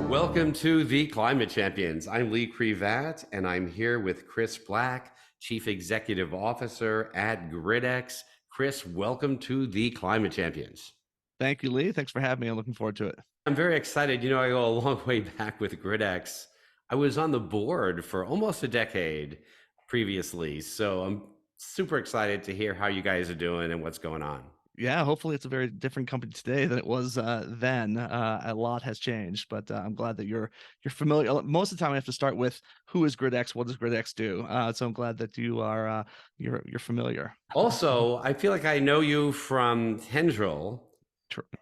Welcome to the Climate Champions. I'm Lee Krevat, and I'm here with Chris Black, Chief Executive Officer at GridX. Chris, welcome to the Climate Champions. Thank you, Lee. Thanks for having me. I'm looking forward to it. I'm very excited. You know, I go a long way back with GridX. I was on the board for almost a decade previously, so I'm super excited to hear how you guys are doing and what's going on. Yeah, hopefully it's a very different company today than it was then. A lot has changed, but I'm glad that you're familiar. Most of the time, I have to start with who is GridX, what does GridX do? So I'm glad that you are you're familiar. Also, I feel like I know you from Tendril.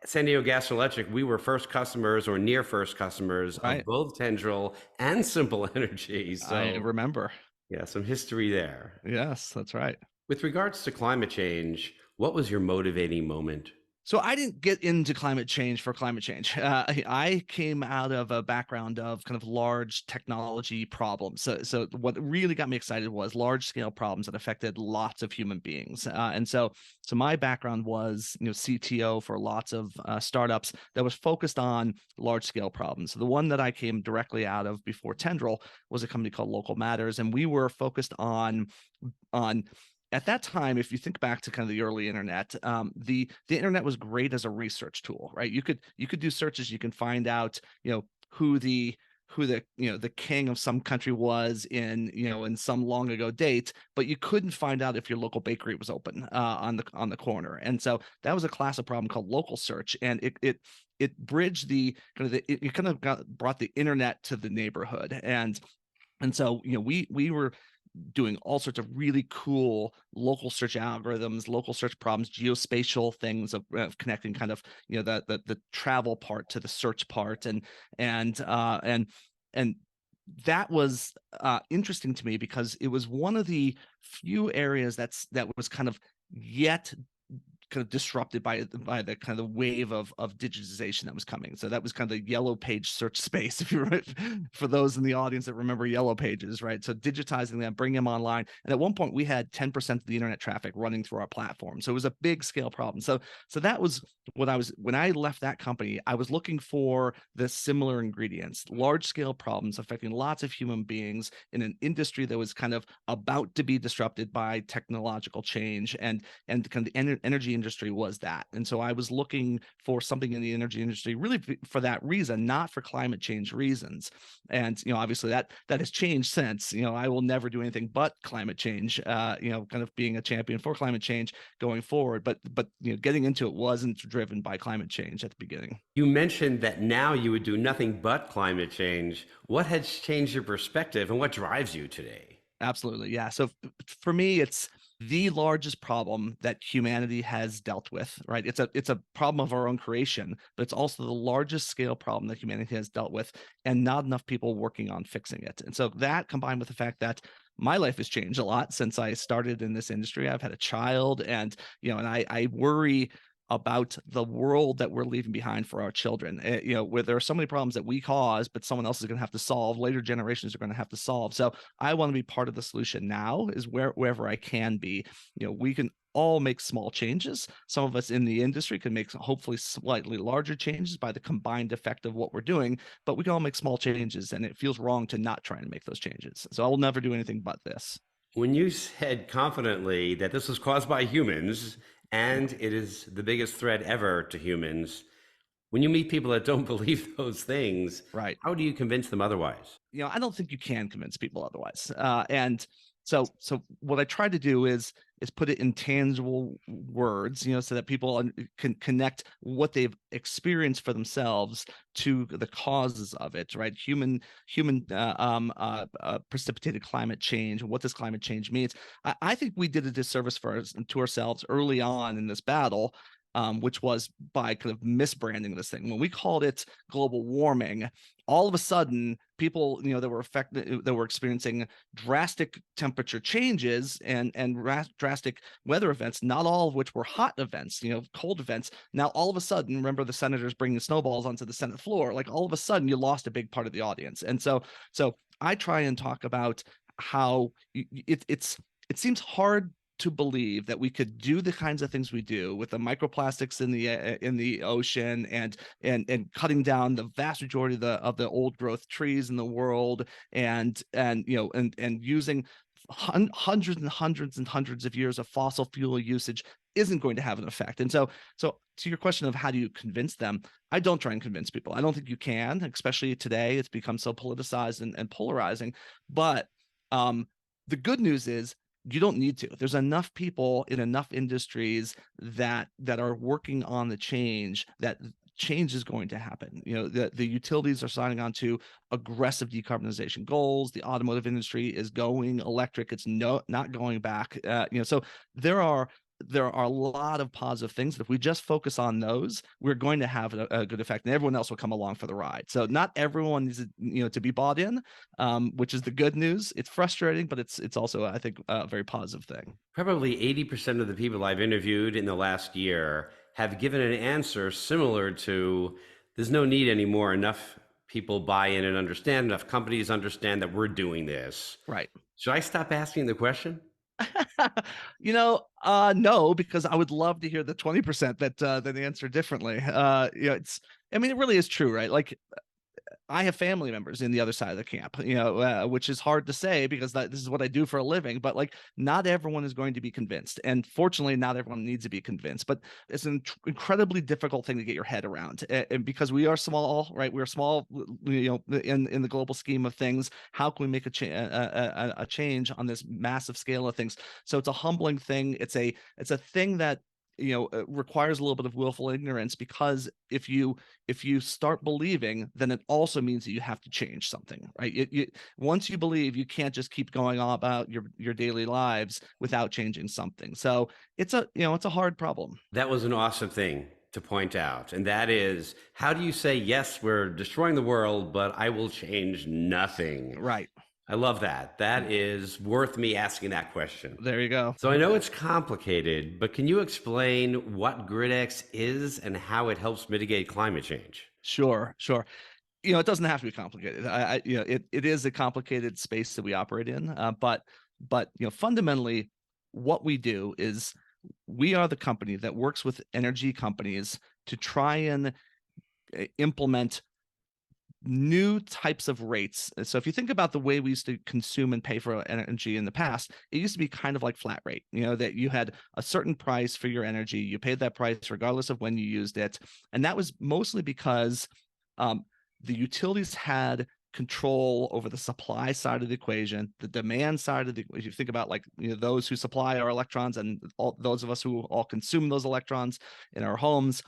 San Diego Gas and Electric, we were first customers or near first customers of both Tendril and Simple Energy. So I remember. Yeah, some history there. Yes, that's right. With regards to climate change, what was your motivating moment? So I didn't get into climate change for climate change. I came out of a background of kind of large technology problems. So what really got me excited was large scale problems that affected lots of human beings. So my background was CTO for lots of startups that was focused on large scale problems. So the one that I came directly out of before Tendril was a company called Local Matters, and we were focused on at that time, if you think back to kind of the early internet, the internet was great as a research tool, right? You could do searches, you can find out, who the king of some country was in some long ago date, but you couldn't find out if your local bakery was open on the corner. And so that was a class of problem called local search, and it bridged brought the internet to the neighborhood. And so we were doing all sorts of really cool local search algorithms, local search problems, geospatial things of connecting kind of the travel part to the search part, and that was interesting to me because it was one of the few areas that was kind of yet kind of disrupted by the kind of wave of digitization that was coming. So that was kind of the yellow page search space, if you're for those in the audience that remember yellow pages, right? So digitizing them, bringing them online. And at one point we had 10% of the internet traffic running through our platform. So it was a big scale problem. So that was what when I left that company, I was looking for the similar ingredients, large scale problems affecting lots of human beings in an industry that was kind of about to be disrupted by technological change, and kind of the energy industry was that. And so I was looking for something in the energy industry really for that reason, not for climate change reasons. And obviously that has changed since. I will never do anything but climate change, kind of being a champion for climate change going forward, but getting into it wasn't driven by climate change at the beginning. You mentioned that now you would do nothing but climate change. What has changed your perspective and what drives you today? Absolutely. Yeah. So for me, it's the largest problem that humanity has dealt with, right? It's a problem of our own creation, but it's also the largest scale problem that humanity has dealt with, and not enough people working on fixing it. And so that, combined with the fact that my life has changed a lot since I started in this industry. I've had a child, and I worry about the world that we're leaving behind for our children. Where there are so many problems that we cause, but someone else is going to have to solve. Later generations are going to have to solve. So I want to be part of the solution now, is wherever I can be. We can all make small changes. Some of us in the industry can make hopefully slightly larger changes by the combined effect of what we're doing, but we can all make small changes, and it feels wrong to not try and make those changes. So I will never do anything but this. When you said confidently that this was caused by humans, and it is the biggest threat ever to humans, when you meet people that don't believe those things, right, how do you convince them otherwise? I don't think you can convince people otherwise. And so what I try to do is put it in tangible words, so that people can connect what they've experienced for themselves to the causes of it, right? Human precipitated climate change, what this climate change means. I think we did a disservice to ourselves early on in this battle, which was by kind of misbranding this thing. When we called it global warming, all of a sudden people that were experiencing drastic temperature changes and drastic weather events, not all of which were hot events, cold events. Now all of a sudden, remember the senators bringing snowballs onto the Senate floor, like all of a sudden you lost a big part of the audience. And so I try and talk about how it seems hard to believe that we could do the kinds of things we do with the microplastics in the ocean, and cutting down the vast majority of the old growth trees in the world, and using hundreds and hundreds and hundreds of years of fossil fuel usage isn't going to have an effect. And so to your question of how do you convince them, I don't try and convince people. I don't think you can, especially today. It's become so politicized and polarizing. But the good news is you don't need to. There's enough people in enough industries that are working on the change, that change is going to happen. The utilities are signing on to aggressive decarbonization goals. The automotive industry is going electric. It's not going back. So there are a lot of positive things that if we just focus on those, we're going to have a good effect, and everyone else will come along for the ride. So not everyone needs to be bought in, which is the good news. It's frustrating, but it's also, I think, a very positive thing. Probably 80% of the people I've interviewed in the last year have given an answer similar to, there's no need anymore. Enough people buy in and understand, enough companies understand that we're doing this. Right. Should I stop asking the question? No, because I would love to hear the 20% that answer differently. It really is true, right? Like, I have family members in the other side of the camp, which is hard to say because this is what I do for a living. But like, not everyone is going to be convinced, and fortunately, not everyone needs to be convinced. But it's an incredibly difficult thing to get your head around, and because we are small, right? We're small, in the global scheme of things. How can we make a change on this massive scale of things? So it's a humbling thing. It's a thing that requires a little bit of willful ignorance, because if you start believing, then it also means that you have to change something, right? Once you believe, you can't just keep going on about your daily lives without changing something. So it's a hard problem. That was an awesome thing to point out. And that is, how do you say, yes, we're destroying the world, but I will change nothing? Right. I love that. That is worth me asking that question. There you go. So I know it's complicated, but can you explain what GridX is and how it helps mitigate climate change? Sure. It doesn't have to be complicated. It is a complicated space that we operate in. But fundamentally, what we do is we are the company that works with energy companies to try and implement new types of rates. So if you think about the way we used to consume and pay for energy in the past, it used to be kind of like flat rate, that you had a certain price for your energy. You paid that price regardless of when you used it. And that was mostly because the utilities had control over the supply side of the equation, the demand side of the, if you think about those who supply our electrons and all those of us who all consume those electrons in our homes,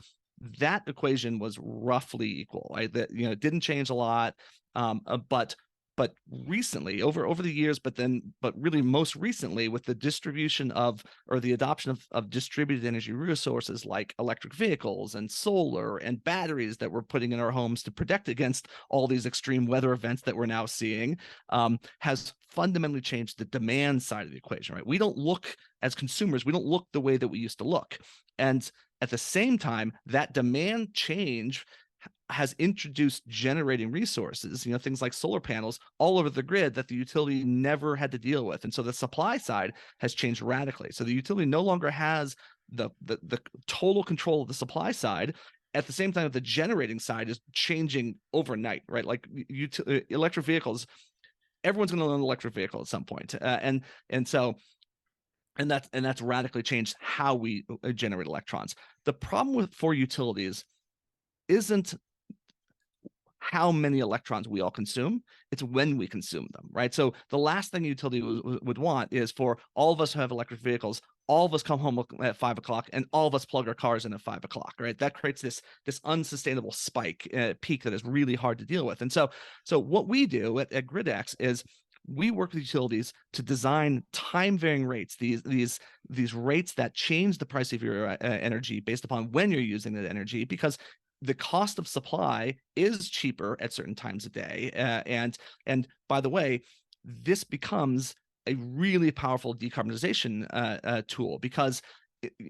that equation was roughly equal, right? That it didn't change a lot, but recently, over the years, but really most recently, with the distribution of, or the adoption of distributed energy resources like electric vehicles and solar and batteries that we're putting in our homes to protect against all these extreme weather events that we're now seeing, has fundamentally changed the demand side of the equation, right? We don't look, as consumers, we don't look the way that we used to look. And at the same time, that demand change has introduced generating resources, things like solar panels all over the grid that the utility never had to deal with. And so the supply side has changed radically. So the utility no longer has the total control of the supply side. At the same time, the generating side is changing overnight, right? Like electric vehicles, everyone's going to own an electric vehicle at some point. And that's radically changed how we generate electrons. The problem for utilities isn't how many electrons we all consume, it's when we consume them, right? So the last thing a utility would want is for all of us who have electric vehicles, all of us come home at 5 o'clock and all of us plug our cars in at 5 o'clock, right? That creates this unsustainable spike, peak that is really hard to deal with. And so what we do at GridX is we work with utilities to design time-varying rates, these rates that change the price of your energy based upon when you're using that energy, because the cost of supply is cheaper at certain times of day. And by the way, this becomes a really powerful decarbonization tool, because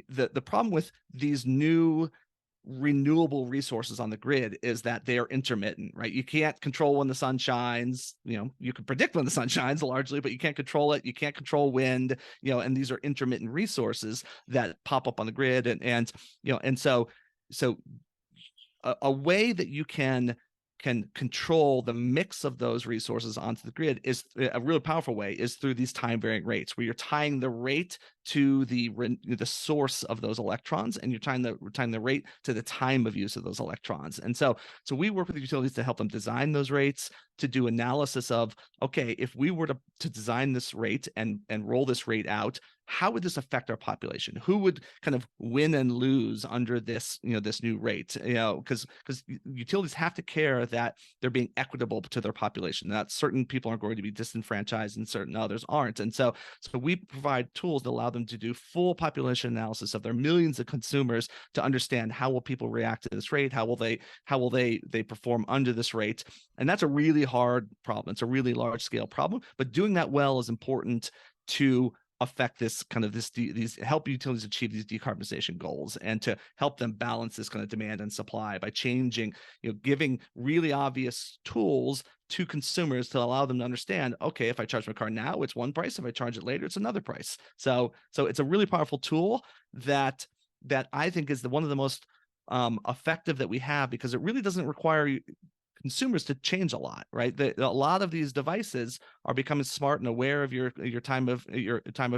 the problem with these new renewable resources on the grid is that they are intermittent, right? You can't control when the sun shines. You can predict when the sun shines largely, but you can't control it. You can't control wind, and these are intermittent resources that pop up on the grid. So a way that you can control the mix of those resources onto the grid is a really powerful way is through these time varying rates, where you're tying the rate to the source of those electrons, and you're tying the rate to the time of use of those electrons. And so we work with the utilities to help them design those rates, to do analysis of, okay, if we were to design this rate and roll this rate out, how would this affect our population? Who would kind of win and lose under this, this new rate? Because utilities have to care that they're being equitable to their population, that certain people are going to be disenfranchised and certain others aren't. And so we provide tools that allow them to do full population analysis of their millions of consumers to understand how will people react to this rate, how will they perform under this rate. And that's a really hard problem. It's a really large scale problem, but doing that well is important to affect these help utilities achieve these decarbonization goals, and to help them balance this kind of demand and supply by changing, giving really obvious tools to consumers to allow them to understand, okay, if I charge my car now, it's one price. If I charge it later, it's another price. So it's a really powerful tool that I think is one of the most effective that we have, because it really doesn't require consumers to change a lot, right? A lot of these devices are becoming smart and aware of your time of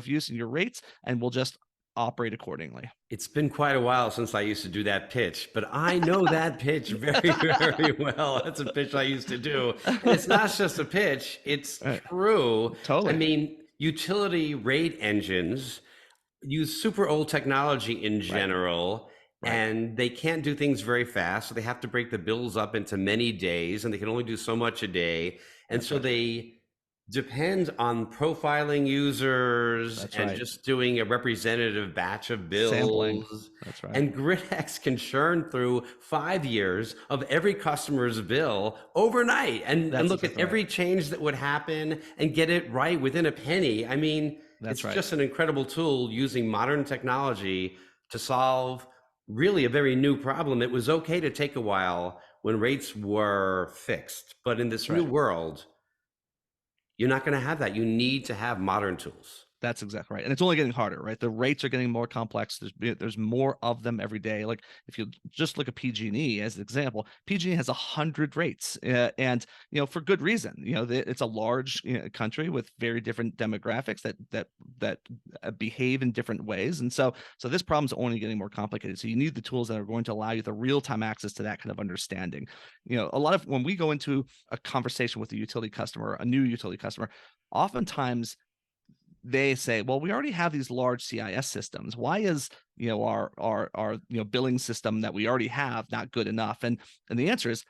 use and your rates, and will just operate accordingly. It's been quite a while since I used to do that pitch, but I know that pitch very, very well. That's a pitch I used to do. And it's not just a pitch, it's true. Totally. I mean, utility rate engines use super old technology in general. Right. And they can't do things very fast, so they have to break the bills up into many days, and they can only do so much a day. And so they depend on profiling users and just doing a representative batch of bills. Sampling. That's right. And GridX can churn through 5 years of every customer's bill overnight and look at every change that would happen and get it right within a penny. I mean, it's just an incredible tool using modern technology to solve really a very new problem. It was okay to take a while when rates were fixed, but in this new world, you're not going to have that. You need to have modern tools. That's exactly right. And it's only getting harder, right? The rates are getting more complex. There's more of them every day. Like if you just look at PG&E as an example, PG&E has 100 rates, and for good reason. It's a large country with very different demographics that behave in different ways, and so this problem is only getting more complicated. So you need the tools that are going to allow you the real-time access to that kind of understanding. A lot of when we go into a conversation with a utility customer, a new utility customer, oftentimes they say, well, we already have these large CIS systems. Why is our billing system that we already have not good enough? And the answer is,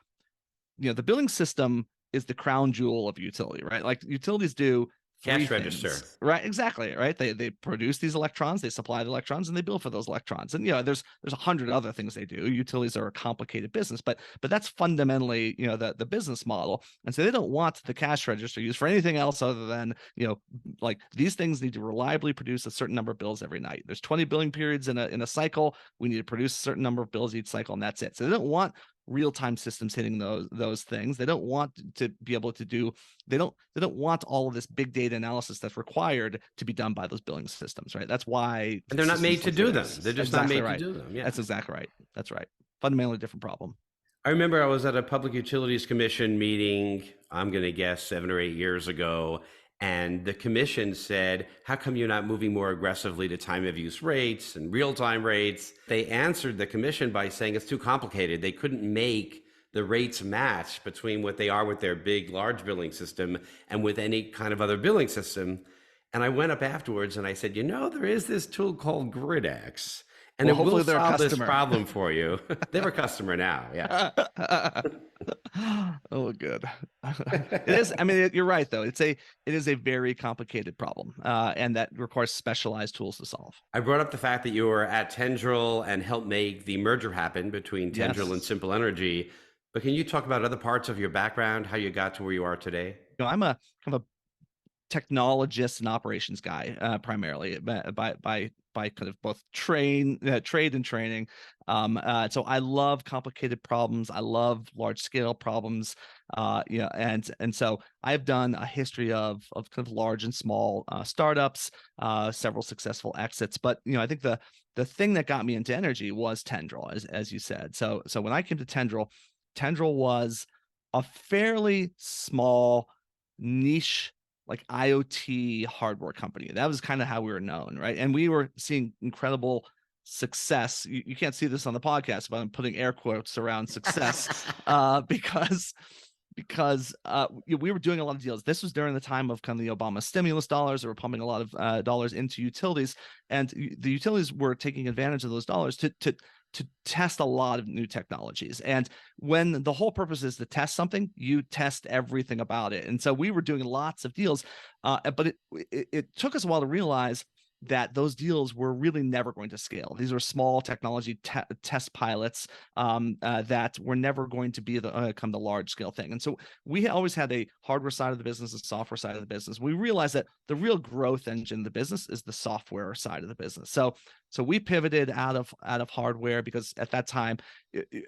the billing system is the crown jewel of utility, right? Like utilities do cash register, right? Exactly, right. They produce these electrons, they supply the electrons, and they bill for those electrons. And there's 100 other things they do. Utilities are a complicated business, but that's fundamentally the business model. And so they don't want the cash register used for anything else other than like these things need to reliably produce a certain number of bills every night. There's 20 billing periods in a cycle. We need to produce a certain number of bills each cycle, and that's it. So they don't want real-time systems hitting those things. They don't want to be able to do, they don't want all of this big data analysis that's required to be done by those billing systems, right? That's why. And they're not made to do them. They're just not made to do them. Yeah, that's exactly right. That's right. Fundamentally different problem. I remember I was at a Public Utilities Commission meeting, I'm going to guess 7 or 8 years ago, and the commission said, how come you're not moving more aggressively to time of use rates and real-time rates? They answered the commission by saying it's too complicated. They couldn't make the rates match between what they are with their big, large billing system and with any kind of other billing system. And I went up afterwards and I said, there is this tool called GridX. And it will solve this problem for you. They're a customer now. Yeah. Oh, good. It is. I mean, you're right, though. It is a very complicated problem, and that requires specialized tools to solve. I brought up the fact that you were at Tendril and helped make the merger happen between Tendril and Simple Energy. But can you talk about other parts of your background, how you got to where you are today? I'm a kind of technologist and operations guy, primarily by kind of both trade and training. So I love complicated problems. I love large scale problems. And so I've done a history of kind of large and small startups, several successful exits. But I think the thing that got me into energy was Tendril, as you said. So when I came to Tendril was a fairly small niche, like IoT hardware company. That was kind of how we were known, right? And we were seeing incredible success. You can't see this on the podcast, but I'm putting air quotes around success, because we were doing a lot of deals. This was during the time of kind of the Obama stimulus dollars. They were pumping a lot of dollars into utilities, and the utilities were taking advantage of those dollars to test a lot of new technologies. And when the whole purpose is to test something, you test everything about it. And so we were doing lots of deals, but it took us a while to realize that those deals were really never going to scale. These were small technology test pilots that were never going to be come the large scale thing. And so we always had a hardware side of the business, a software side of the business. We realized that the real growth engine of the business is the software side of the business. So we pivoted out of hardware, because at that time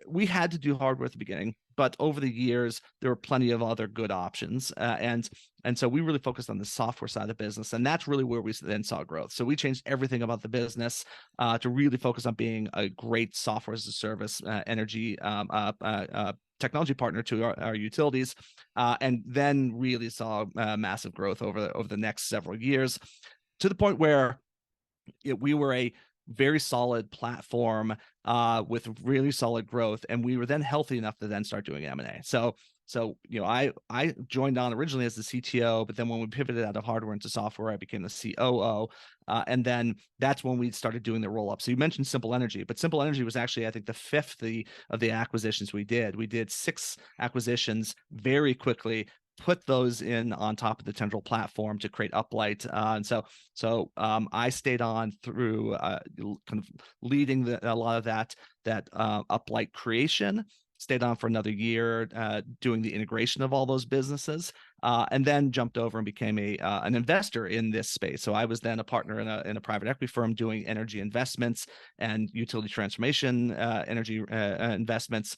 we had to do hardware at the beginning, but over the years there were plenty of other good options, and so we really focused on the software side of the business, and that's really where we then saw growth. So we changed everything about the business to really focus on being a great software as a service energy technology partner to our utilities, and then really saw massive growth over the next several years, to the point where we were a very solid platform with really solid growth, and we were then healthy enough to then start doing M&A. So I joined on originally as the CTO, but then when we pivoted out of hardware into software, I became the COO, and then that's when we started doing the roll up. So you mentioned Simple Energy, but Simple Energy was actually, I think, the fifth of the acquisitions we did. We did 6 acquisitions very quickly, put those in on top of the Tendril platform to create Uplight, and so I stayed on through kind of leading a lot of that Uplight creation. Stayed on for another year, doing the integration of all those businesses, and then jumped over and became an investor in this space. So I was then a partner in a private equity firm doing energy investments and utility transformation energy investments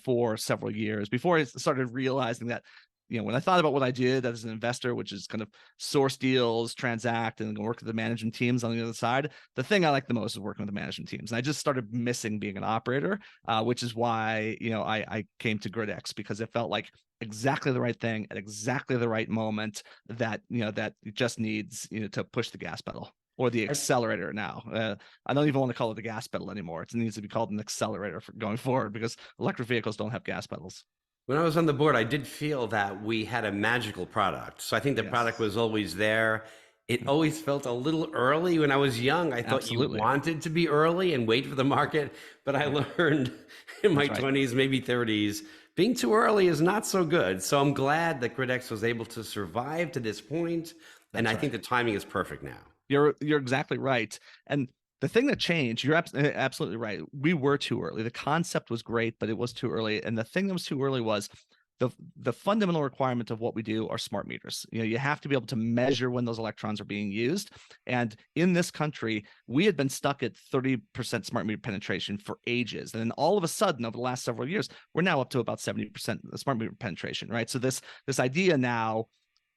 for several years before I started realizing that, when I thought about what I did as an investor, which is kind of source deals, transact, and work with the management teams on the other side, the thing I like the most is working with the management teams. And I just started missing being an operator, which is why, I came to GridX, because it felt like exactly the right thing at exactly the right moment that, that it just needs, to push the gas pedal. Or the accelerator now. I don't even want to call it the gas pedal anymore. It needs to be called an accelerator for going forward, because electric vehicles don't have gas pedals. When I was on the board, I did feel that we had a magical product. So I think the product Yes. was always there. It always felt a little early when I was young. I thought you Absolutely. wanted to be early and wait for the market, but I learned in my That's right. 20s, maybe 30s, being too early is not so good. So I'm glad that GridX was able to survive to this point, and That's I think right. the timing is perfect now. You're exactly right. And the thing that changed, you're absolutely right. We were too early. The concept was great, but it was too early. And the thing that was too early was the fundamental requirement of what we do are smart meters. You have to be able to measure when those electrons are being used. And in this country, we had been stuck at 30% smart meter penetration for ages. And then all of a sudden, over the last several years, we're now up to about 70% smart meter penetration, right? So this idea now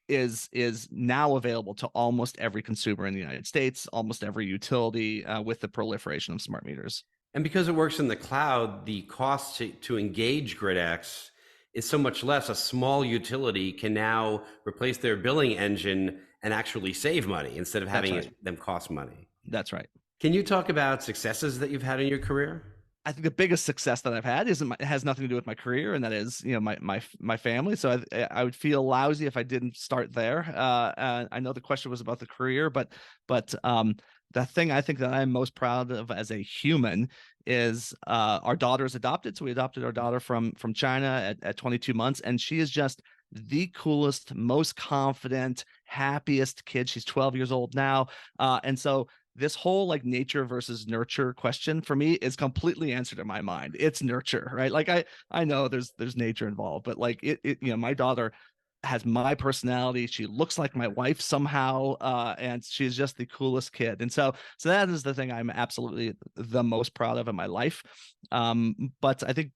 is now available to almost every consumer in the United States, almost every utility, with the proliferation of smart meters. And because it works in the cloud, the cost to engage GridX is so much less. A small utility can now replace their billing engine and actually save money instead of That's having right. them cost money. That's right. Can you talk about successes that you've had in your career? I think the biggest success that I've had has nothing to do with my career, and that is, my family. So I would feel lousy if I didn't start there. I know the question was about the career, but the thing I think that I'm most proud of as a human is our daughter is adopted. So we adopted our daughter from China at 22 months, and she is just the coolest, most confident, happiest kid. She's 12 years old now, and so this whole like nature versus nurture question for me is completely answered in my mind. It's nurture, right? Like I know there's nature involved, but like my daughter has my personality. She looks like my wife somehow, and she's just the coolest kid. And so that is the thing I'm absolutely the most proud of in my life. But I think,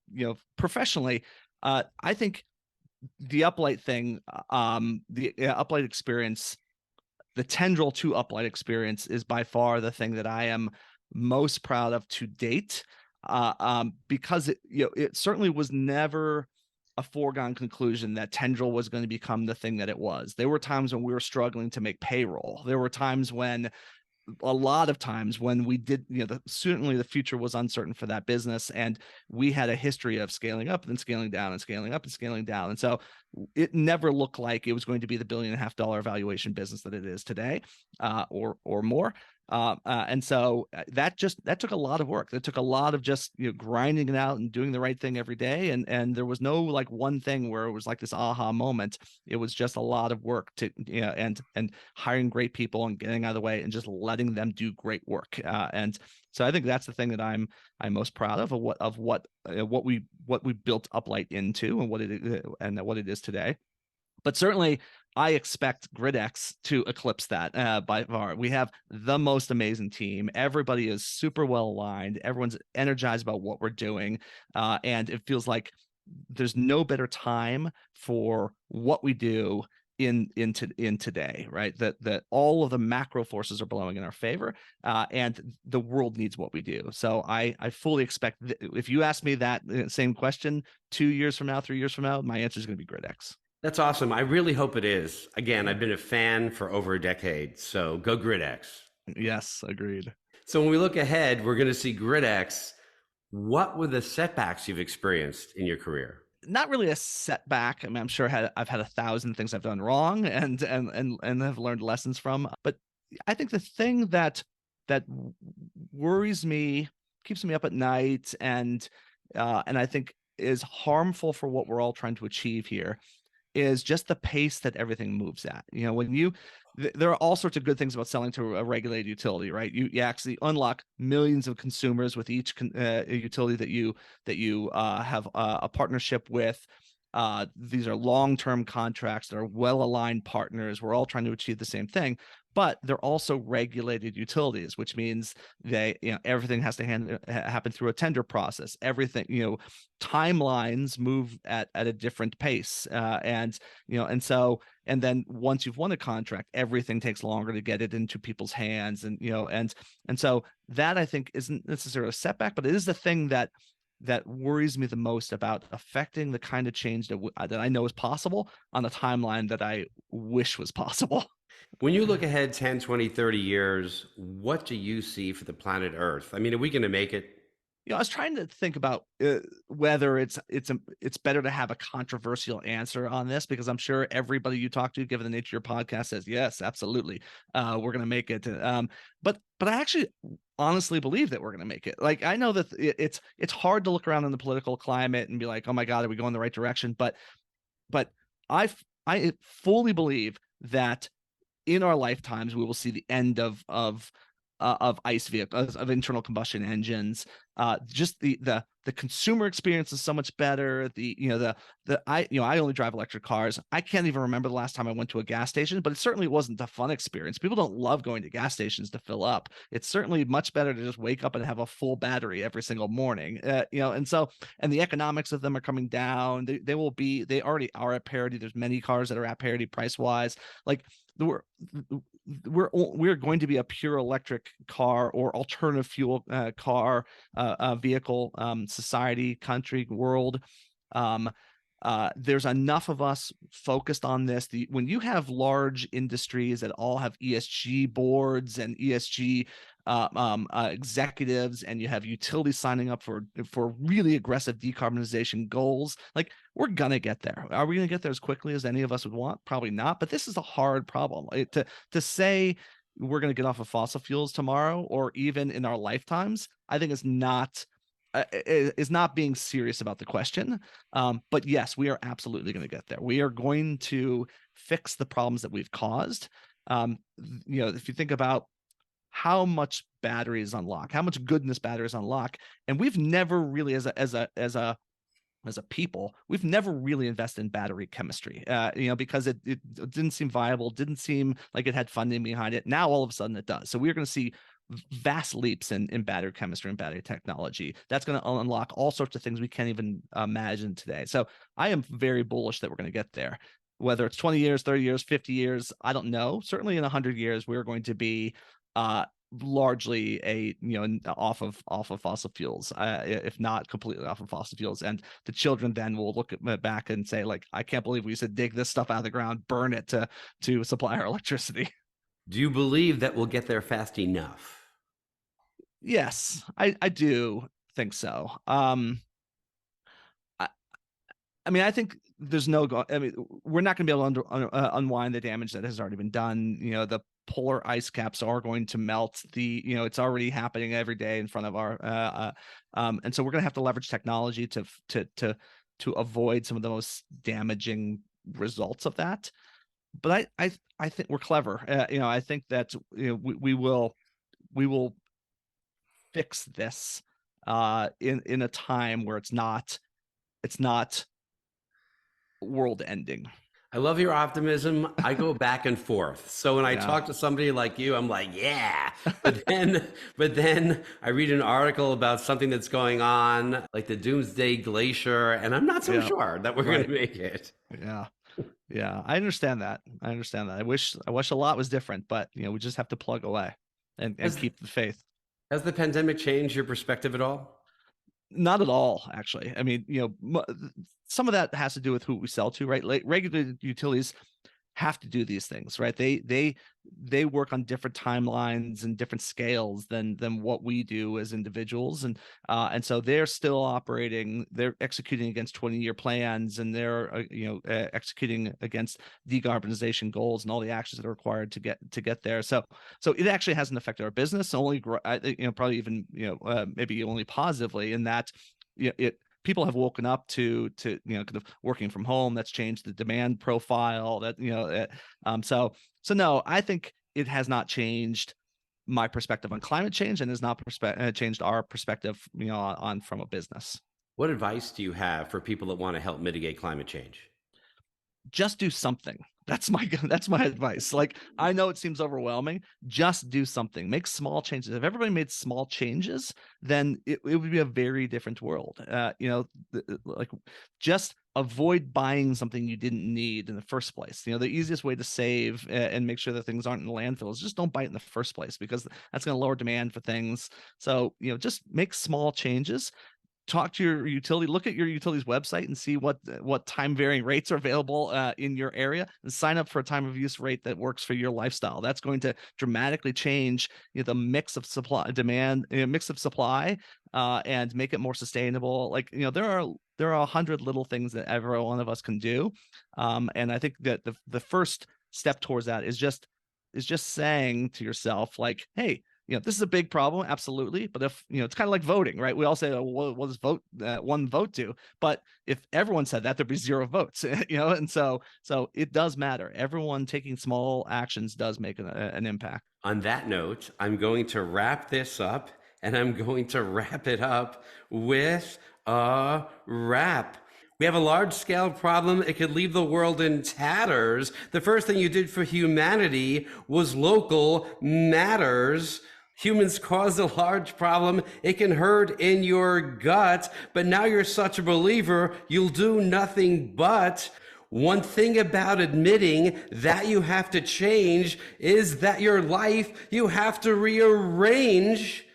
professionally, I think the Uplight thing, the Uplight experience, the Tendril to Uplight experience is by far the thing that I am most proud of to date, because it certainly was never a foregone conclusion that Tendril was going to become the thing that it was. There were times when we were struggling to make payroll. There were times when a lot of times when we did, certainly the future was uncertain for that business, and we had a history of scaling up and then scaling down and scaling up and scaling down. And so it never looked like it was going to be the $1.5 billion valuation business that it is today, or more. And so that took a lot of work. That took a lot of just grinding it out and doing the right thing every day. And there was no like one thing where it was like this aha moment. It was just a lot of work to and hiring great people and getting out of the way and just letting them do great work. And so I think that's the thing that I'm most proud of what we built Uplight into, and what it is today. But certainly I expect GridX to eclipse that by far. We have the most amazing team. Everybody is super well aligned. Everyone's energized about what we're doing. And it feels like there's no better time for what we do in today, right? That all of the macro forces are blowing in our favor, and the world needs what we do. So I fully expect if you ask me that same question 2 years from now, 3 years from now, my answer is going to be GridX. That's awesome. I really hope it is. Again, I've been a fan for over a decade, so go GridX. Yes, agreed. So when we look ahead, we're going to see GridX. What were the setbacks you've experienced in your career? Not really a setback. I mean, I'm sure I've had 1,000 things I've done wrong and have learned lessons from. But I think the thing that worries me, keeps me up at night, and I think is harmful for what we're all trying to achieve here, is just the pace that everything moves at. When there are all sorts of good things about selling to a regulated utility, right? You actually unlock millions of consumers with each utility that you have a partnership with. These are long-term contracts that are well-aligned partners. We're all trying to achieve the same thing, but they're also regulated utilities, which means everything has to happen through a tender process. Everything, timelines move at a different pace, and then once you've won a contract, everything takes longer to get it into people's hands, and so that I think isn't necessarily a setback, but it is the thing that worries me the most about affecting the kind of change that I know is possible on a timeline that I wish was possible. When you look ahead 10, 20, 30 years, what do you see for the planet Earth? I mean, are we going to make it? I was trying to think about whether it's better to have a controversial answer on this, because I'm sure everybody you talk to, given the nature of your podcast, says yes, absolutely, we're going to make it. But I actually honestly believe that we're going to make it. Like, I know that it's hard to look around in the political climate and be like, oh my God, are we going the right direction? But I fully believe that in our lifetimes we will see the end of ICE vehicles, of internal combustion engines. Just the consumer experience is so much better. I only drive electric cars. I can't even remember the last time I went to a gas station, but it certainly wasn't a fun experience. People don't love going to gas stations to fill up. It's certainly much better to just wake up and have a full battery every single morning. And the economics of them are coming down. They already are at parity. There's many cars that are at parity price wise. Like, we're going to be a pure electric car or alternative fuel car vehicle society, country, world. There's enough of us focused on this. When you have large industries that all have ESG boards and ESG executives, and you have utilities signing up for really aggressive decarbonization goals, like, we're gonna get there. Are we gonna get there as quickly as any of us would want? Probably not. But this is a hard problem. To say we're going to get off of fossil fuels tomorrow or even in our lifetimes, I think is not being serious about the question. But yes, we are absolutely going to get there. We are going to fix the problems that we've caused. If you think about how much batteries unlock, how much goodness batteries unlock, and we've never really, as a as a people, we've never really invested in battery chemistry, because it didn't seem viable, didn't seem like it had funding behind it. Now all of a sudden it does. So we're going to see vast leaps in battery chemistry and battery technology. That's going to unlock all sorts of things we can't even imagine today. So I am very bullish that we're going to get there. Whether it's 20 years, 30 years, 50 years, I don't know. Certainly in 100 years, we're going to be largely off of fossil fuels, if not completely off of fossil fuels. And the children then will look back and say, like, I can't believe we used to dig this stuff out of the ground, burn it to supply our electricity. Do you believe that we'll get there fast enough? Yes, I do think so. I mean, I think there's no. I mean, we're not going to be able to unwind the damage that has already been done. The polar ice caps are going to melt. It's already happening every day in front of our. And so we're going to have to leverage technology to avoid some of the most damaging results of that. But I think we're clever. I think that we will fix this in a time where it's not world ending. I love your optimism. I go back and forth. So when I Yeah. talk to somebody like you, I'm like, yeah. But then I read an article about something that's going on, like the Doomsday Glacier, and I'm not so sure that we're going to make it. Yeah. Yeah. I understand that. I wish a lot was different, but we just have to plug away and keep the faith. Has the pandemic changed your perspective at all? Not at all, actually. I mean, some of that has to do with who we sell to, right? Like regulated utilities have to do these things, right? They work on different timelines and different scales than what we do as individuals, and so they're still operating. They're executing against 20-year plans, and they're executing against decarbonization goals and all the actions that are required to get there. So it actually hasn't affected our business. Only probably even maybe only positively in that people have woken up to kind of working from home. That's changed the demand profile. So no, I think it has not changed my perspective on climate change, and has not changed our perspective, on from a business. What advice do you have for people that want to help mitigate climate change? Just do something. That's my advice. Like, I know it seems overwhelming. Just do something. Make small changes. If everybody made small changes, then it would be a very different world. Like, just avoid buying something you didn't need in the first place. The easiest way to save and make sure that things aren't in landfills, just don't buy it in the first place, because that's going to lower demand for things. So, just make small changes. Talk to your utility, look at your utility's website and see what time varying rates are available in your area, and sign up for a time of use rate that works for your lifestyle. That's going to dramatically change the mix of supply and make it more sustainable. Like, there are 100 little things that every one of us can do. And I think that the first step towards that is just saying to yourself, like, hey, this is a big problem, absolutely. But if it's kind of like voting, right? We all say, oh, what does one vote do? But if everyone said that, there'd be 0 votes, And so it does matter. Everyone taking small actions does make an impact. On that note, I'm going to wrap this up, and I'm going to wrap it up with a rap. We have a large-scale problem. It could leave the world in tatters. The first thing you did for humanity was local matters. Humans caused a large problem. It can hurt in your gut, but now you're such a believer, you'll do nothing but. One thing about admitting that you have to change is that your life you have to rearrange.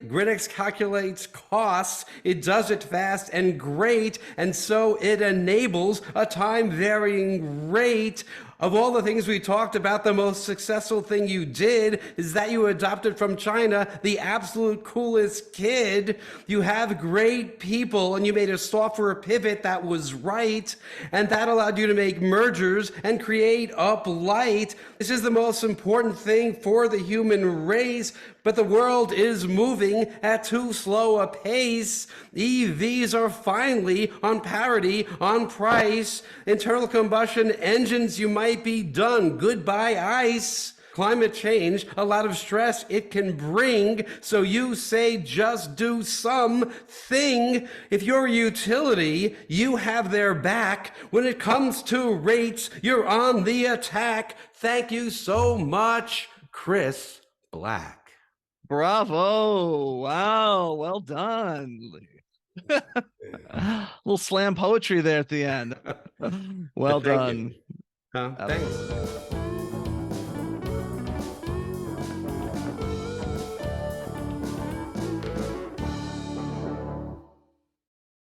GridX calculates costs. It does it fast and great, and so it enables a time-varying rate. Of all the things we talked about, the most successful thing you did is that you adopted from China the absolute coolest kid. You have great people, and you made a software pivot that was right, and that allowed you to make mergers and create Uplight. This is the most important thing for the human race, but the world is moving at too slow a pace. EVs are finally on parity on price. Internal combustion engines, you might be done. Goodbye, ICE. climate change, a lot of stress it can bring. So you say just do something. If you're a utility, you have their back. When it comes to rates, you're on the attack. Thank you so much, Chris Black. Bravo. Wow. Well done. Little slam poetry there at the end. Well Thank done. you. Thanks.